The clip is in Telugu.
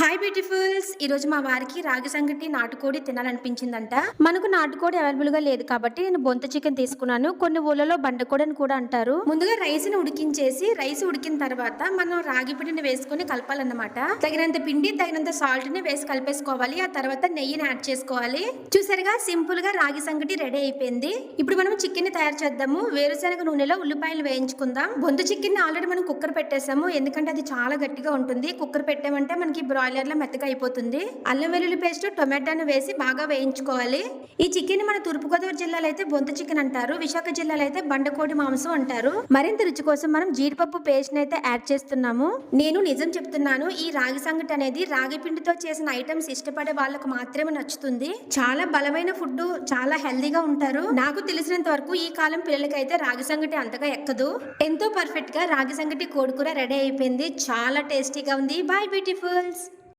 Hi beautifuls. ఈరోజు మా వారికి రాగి సంగటి నాటుకోడి తినాలనిపించిందంట. మనకు నాటుకోడి అవైలబుల్ గా లేదు కాబట్టి నేను బొంత చికెన్ తీసుకున్నాను. కొన్ని ఊళ్ళలో బండకోడి అని కూడా అంటారు. ముందుగా రైస్ ని ఉడికించేసి రైస్ ఉడికిన తర్వాత మనం రాగి పిండిని వేసుకొని కలపాలన్నమాట. తగినంత పిండి తగినంత సాల్ట్ ని వేసి కలిపేసుకోవాలి. ఆ తర్వాత నెయ్యిని యాడ్ చేసుకోవాలి. చూసారుగా సింపుల్ గా రాగి సంగటి రెడీ అయిపోయింది. ఇప్పుడు మనం చికెన్ ని తయారు చేద్దాము. వేరుశనగ నూనెలో ఉల్లిపాయలు వేయించుకుందాం. బొంత చికెన్ ని ఆల్రెడీ మనం కుక్కర్ పెట్టేసాము, ఎందుకంటే అది చాలా గట్టిగా ఉంటుంది. కుక్కర్ పెట్టామంటే మనకి బ్రాయిలర్ లో మెత్తగా అయిపోతుంది. అల్లం వెల్లుల్లి పేస్ట్ టొమాటోను వేసి బాగా వేయించుకోవాలి. ఈ చికెన్ మన తూర్పుగోదావరి జిల్లాలో అయితే బొంత చికెన్ అంటారు, విశాఖ జిల్లాలో అయితే బండకోడి మాంసం అంటారు. మరింత రుచి కోసం మనం జీడిపప్పు పేస్ట్ అయితే యాడ్ చేస్తున్నాము. నేను నిజం చెప్తున్నాను, ఈ రాగి సంగటి అనేది రాగి పిండితో చేసిన ఐటమ్స్ ఇష్టపడే వాళ్ళకు మాత్రమే నచ్చుతుంది. చాలా బలమైన ఫుడ్, చాలా హెల్దీగా ఉంటారు. నాకు తెలిసినంత వరకు ఈ కాలం పిల్లలకైతే రాగి సంగటి అంతగా ఎక్కదు. ఎంతో పర్ఫెక్ట్ గా రాగి సంగటి కోడికూర రెడీ అయిపోయింది. చాలా టేస్టీగా ఉంది. Bye beautifuls.